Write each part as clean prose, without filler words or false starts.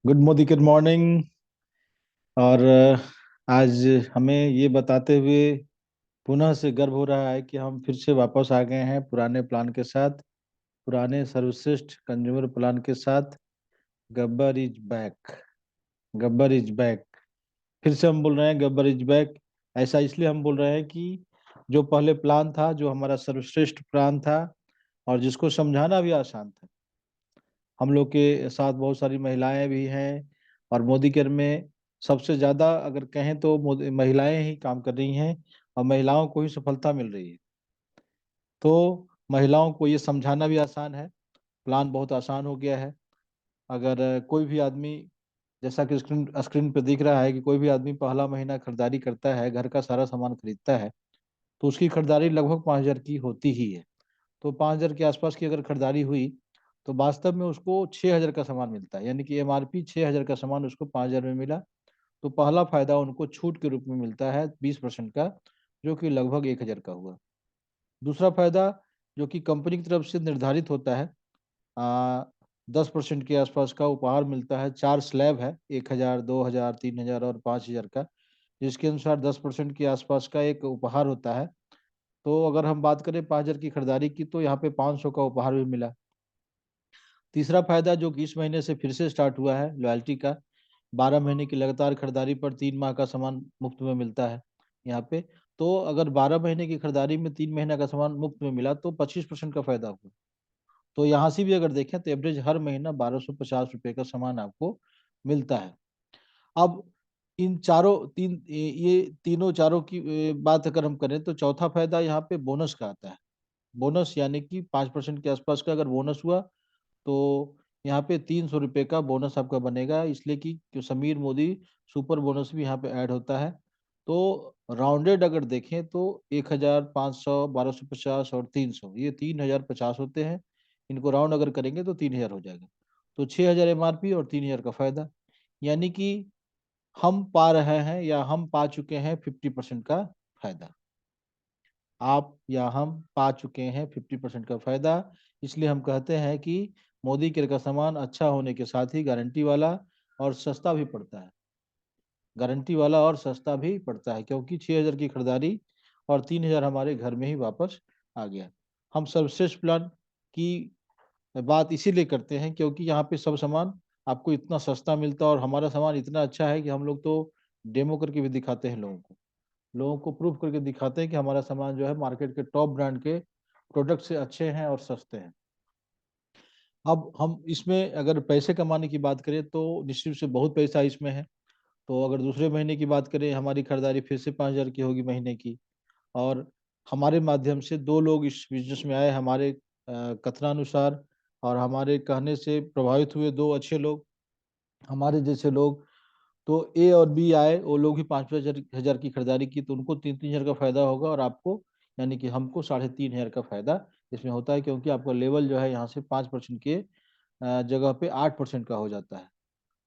Good morning. और आज हमें ये बताते हुए पुनः से गर्व हो रहा है कि हम फिर से वापस आ गए हैं पुराने प्लान के साथ, पुराने सर्वश्रेष्ठ कंज्यूमर प्लान के साथ। Gabbar is back. Gabbar is back. फिर से हम बोल रहे हैं गब्बर इज बैक। ऐसा इसलिए हम बोल रहे हैं कि जो पहले प्लान था, जो हमारा सर्वश्रेष्ठ प्लान था और जिसको समझाना भी आसान था, हम लोग के साथ बहुत सारी महिलाएं भी हैं। और मोदी केयर में सबसे ज्यादा अगर कहें तो महिलाएं ही काम कर रही हैं और महिलाओं को ही सफलता मिल रही है। तो महिलाओं को ये समझाना भी आसान है। प्लान बहुत आसान हो गया है। अगर कोई भी आदमी, जैसा कि स्क्रीन स्क्रीन पे दिख रहा है कि कोई भी आदमी पहला महीना खरीदारी करता है, घर का सारा सामान खरीदता है, तो उसकी खरीदारी लगभग 5,000 की होती ही है। तो 5,000 के आसपास की अगर खरीदारी हुई तो वास्तव में उसको 6,000 का सामान मिलता है, यानी कि एमआरपी 6,000 का सामान उसको 5,000 में मिला। तो पहला फायदा उनको छूट के रूप में मिलता है 20% का, जो कि लगभग 1,000 का हुआ। दूसरा फायदा जो कि कंपनी की तरफ से निर्धारित होता है, 10% के आसपास का उपहार मिलता है। 4 स्लैब है, 1,000, 2,000, 3,000 और 5,000 का, जिसके अनुसार 10% के आसपास का एक उपहार होता है। तो अगर हम बात करें 5,000 की खरीदारी की, तो यहाँ पे 500 का उपहार भी मिला। तीसरा फायदा जो कि इस महीने से फिर से स्टार्ट हुआ है, लॉयल्टी का। 12 महीने की लगातार खरीदारी पर 3 माह का सामान मुफ्त में मिलता है यहाँ पे। तो अगर 12 महीने की खरीदारी में 3 महीना का सामान मुफ्त में मिला तो 25% का फायदा हुआ। तो यहाँ से भी अगर देखें तो एवरेज हर महीना 1,250 रुपये का सामान आपको मिलता है। अब इन चारों ये तीनों चारों की बात अगर हम करें तो चौथा फायदा यहाँ पे बोनस का आता है। बोनस यानी कि 5% के आसपास का अगर बोनस हुआ तो यहाँ पे 300 रुपये का बोनस आपका बनेगा, इसलिए कि समीर मोदी सुपर बोनस भी यहाँ पे ऐड होता है। तो राउंडेड अगर देखें तो 1,500, 1,250 और 300, ये 3,050 होते हैं। इनको राउंड अगर करेंगे तो 3,000 हो जाएगा। तो 6,000 एमआरपी और 3,000 का फायदा, यानी कि हम पा रहे हैं या हम पा चुके हैं 50% का फायदा। आप या हम पा चुके हैं 50% का फायदा। इसलिए हम कहते हैं कि मोदी केयर का सामान अच्छा होने के साथ ही गारंटी वाला और सस्ता भी पड़ता है। गारंटी वाला और सस्ता भी पड़ता है, क्योंकि 6,000 की खरीदारी और 3,000 हमारे घर में ही वापस आ गया। हम सर्वश्रेष्ठ प्लान की बात इसीलिए करते हैं क्योंकि यहाँ पे सब सामान आपको इतना सस्ता मिलता है और हमारा सामान इतना अच्छा है कि हम लोग तो डेमो करके भी दिखाते हैं लोगों को। लोगों को प्रूफ करके दिखाते हैं कि हमारा सामान जो है मार्केट के टॉप ब्रांड के प्रोडक्ट से अच्छे हैं और सस्ते हैं। अब हम इसमें अगर पैसे कमाने की बात करें तो निश्चित से बहुत पैसा इसमें है। तो अगर दूसरे महीने की बात करें, हमारी खरीदारी फिर से 5,000 की होगी महीने की। और हमारे माध्यम से 2 लोग इस बिजनेस में आए, हमारे कथनानुसार और हमारे कहने से प्रभावित हुए 2 अच्छे लोग, हमारे जैसे लोग। तो ए और बी आए, वो लोग भी 5,000 की खरीदारी की, तो उनको 3,000 का फायदा होगा और आपको यानी कि हमको 3,500 का फायदा इसमें होता है, क्योंकि आपका लेवल जो है यहाँ से 5% के जगह पे 8% का हो जाता है।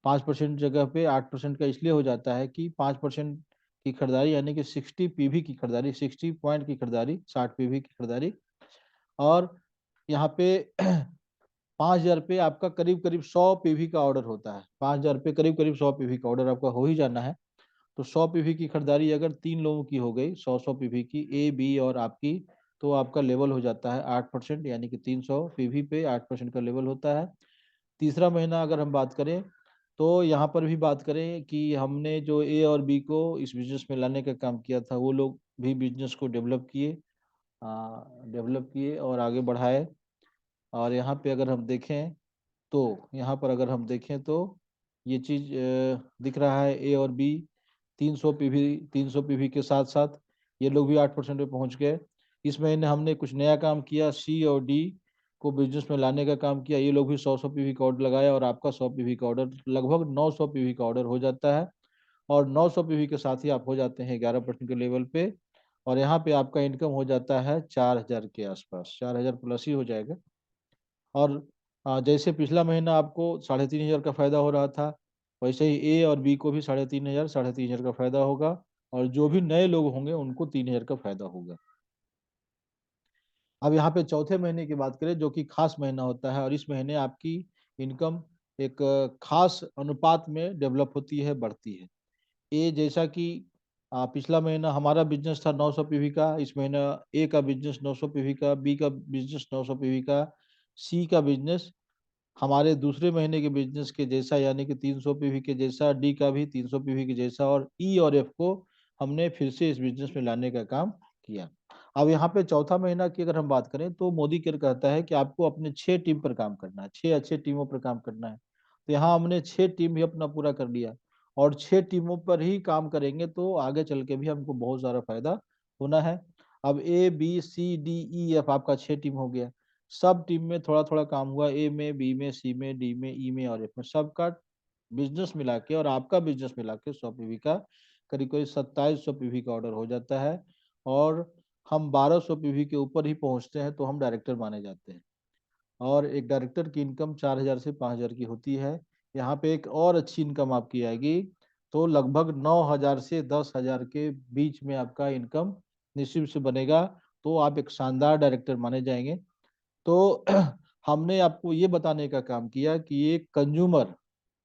5% जगह पे 8% का इसलिए हो जाता है कि 5% की खरीदारी यानी कि 60 पीवी की खरीदारी, 60 पॉइंट की खरीदारी, 60 पीवी की खरीदारी। और यहाँ पे 5,000 पे आपका करीब करीब 100 पीवी का ऑर्डर होता है। 5,000 पे करीब करीब 100 पीवी का ऑर्डर आपका हो ही जाना है। तो 100 पीवी की खरीदारी अगर 3 लोगों की हो गई, 100 पीवी की, ए बी और आपकी, तो आपका लेवल हो जाता है 8%, यानी कि 300 पीवी पे 8% का लेवल होता है। तीसरा महीना अगर हम बात करें तो यहाँ पर भी बात करें कि हमने जो ए और बी को इस बिजनेस में लाने का काम किया था, वो लोग भी बिजनेस को डेवलप किए और आगे बढ़ाए। और यहाँ पे अगर हम देखें तो यहाँ पर अगर हम देखें तो ये चीज दिख रहा है, ए और बी 300 पीवी के साथ साथ ये लोग भी 8% पे पहुंच गए। इस महीने हमने कुछ नया काम किया, सी और डी को बिजनेस में लाने का काम किया। ये लोग भी 100 पीवी का ऑर्डर लगाया और आपका 100 पीवी का ऑर्डर, लगभग 900 पीवी का ऑर्डर हो जाता है। और 900 पीवी के साथ ही आप हो जाते हैं 11% के लेवल पे। और यहाँ पे आपका इनकम हो जाता है 4,000 के आसपास, 4,000 प्लस ही हो जाएगा। और जैसे पिछला महीना आपको 3,500 का फायदा हो रहा था, वैसे ही ए और बी को भी 3,500 का फायदा होगा। और जो भी नए लोग होंगे उनको 3,000 का फायदा होगा। अब यहाँ पे चौथे महीने की बात करें, जो कि खास महीना होता है, और इस महीने आपकी इनकम एक खास अनुपात में डेवलप होती है, बढ़ती है। ए जैसा कि पिछला महीना हमारा बिजनेस था 900 पीवी का, इस महीना ए का बिजनेस 900 पीवी का, बी का बिजनेस 900 पीवी का, सी का बिजनेस हमारे दूसरे महीने के बिजनेस के जैसा यानी कि 300 पीवी के जैसा, डी का भी 300 पीवी के जैसा, और ई और एफ को हमने फिर से इस बिजनेस में लाने का काम किया। अब यहाँ पे चौथा महीना की अगर हम बात करें तो मोदी केयर कहता है कि आपको अपने 6 टीम पर काम करना है, 6 अच्छे टीमों पर काम करना है। तो यहाँ हमने 6 टीम भी अपना पूरा कर लिया, और 6 टीमों पर ही काम करेंगे तो आगे चल के भी हमको बहुत सारा फायदा होना है। अब ABCDEF आपका 6 टीम हो गया, सब टीम में थोड़ा थोड़ा काम हुआ, ए में, बी में, सी में, डी में, ई में और एफ में, सबका बिजनेस मिला के और आपका बिजनेस मिला के 100 पीवी का करीब करीब 2700 पीवी का ऑर्डर हो जाता है। और हम 1200 पीवी के ऊपर ही पहुंचते हैं तो हम डायरेक्टर माने जाते हैं, और एक डायरेक्टर की इनकम 4000 से 5000 की होती है। यहाँ पे एक और अच्छी इनकम आपकी आएगी, तो लगभग 9000 से 10,000 के बीच में आपका इनकम निश्चित से बनेगा, तो आप एक शानदार डायरेक्टर माने जाएंगे। तो हमने आपको ये बताने का काम किया कि ये कंज्यूमर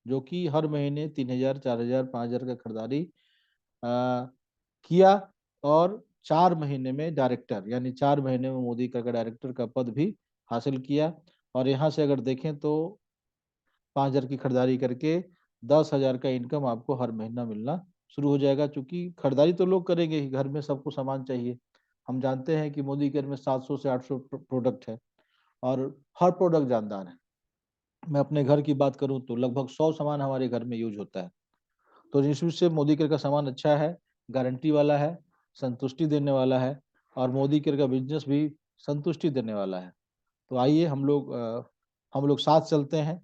जो कि हर महीने 3000, 4000, 5000 का खरीदारी किया, और 4 महीने में डायरेक्टर यानी 4 महीने में मोदी का डायरेक्टर का पद भी हासिल किया। और यहाँ से अगर देखें तो 5000 की खरीदारी करके 10,000 का इनकम आपको हर महीना मिलना शुरू हो जाएगा। क्योंकि खरीदारी तो लोग करेंगे ही, घर में सबको सामान चाहिए। हम जानते हैं कि मोदी केयर में 700 से 800 प्रोडक्ट है, और हर प्रोडक्ट जानदार है। मैं अपने घर की बात करूं तो लगभग 100 सामान हमारे घर में यूज होता है। तो निश्चित से मोदी केयर का सामान अच्छा है, गारंटी वाला है, संतुष्टि देने वाला है, और मोदी केयर का बिजनेस भी संतुष्टि देने वाला है। तो आइए हम लोग साथ चलते हैं,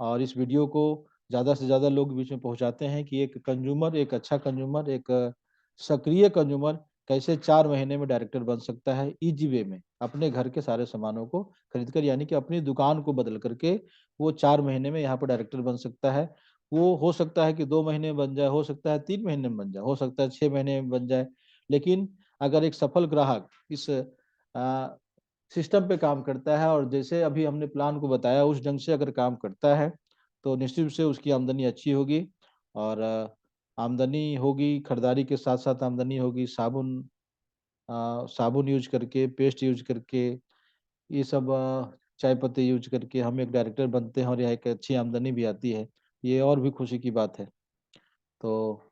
और इस वीडियो को ज़्यादा से ज़्यादा लोग के बीच में पहुंचाते हैं कि एक कंज्यूमर, एक अच्छा कंज्यूमर, एक सक्रिय कंज्यूमर कैसे 4 महीने में डायरेक्टर बन सकता है, इजी वे में अपने घर के सारे सामानों को खरीद कर, यानी कि अपनी दुकान को बदल करके वो 4 महीने में यहाँ पर डायरेक्टर बन सकता है। वो हो सकता है कि 2 महीने में बन जाए, हो सकता है 3 महीने में बन जाए, हो सकता है 6 महीने में बन जाए। लेकिन अगर एक सफल ग्राहक इस सिस्टम पे काम करता है, और जैसे अभी हमने प्लान को बताया उस ढंग से अगर काम करता है, तो निश्चित से उसकी आमदनी अच्छी होगी। और आमदनी होगी, खरीदारी के साथ साथ आमदनी होगी, साबुन यूज करके, पेस्ट यूज करके, ये सब चाय पत्ती यूज करके हम एक डायरेक्टर बनते हैं, और यह एक अच्छी आमदनी भी आती है। ये और भी खुशी की बात है। तो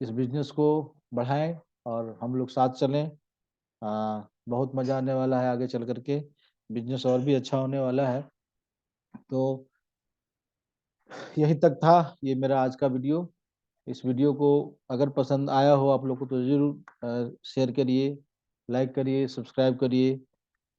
इस बिजनेस को बढ़ाएं और हम लोग साथ चलें। बहुत मजा आने वाला है आगे चल करके, बिजनेस और भी अच्छा होने वाला है। तो यहीं तक था ये मेरा आज का वीडियो। इस वीडियो को अगर पसंद आया हो आप लोग को तो जरूर शेयर करिए, लाइक करिए, सब्सक्राइब करिए,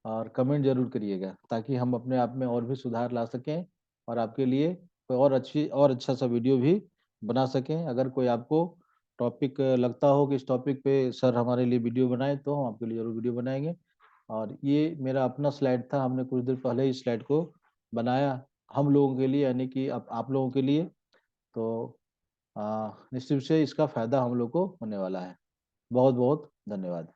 और कमेंट जरूर करिएगा, ताकि हम अपने आप में और भी सुधार ला सकें, और आपके लिए कोई और अच्छी और अच्छा सा वीडियो भी बना सकें। अगर कोई आपको टॉपिक लगता हो कि इस टॉपिक पे सर हमारे लिए वीडियो बनाए, तो हम आपके लिए जरूर वीडियो बनाएंगे। और ये मेरा अपना स्लाइड था, हमने कुछ देर पहले ही स्लाइड को बनाया हम लोगों के लिए, यानी कि आप लोगों के लिए। तो निश्चित से इसका फायदा हम लोग को होने वाला है। बहुत बहुत धन्यवाद।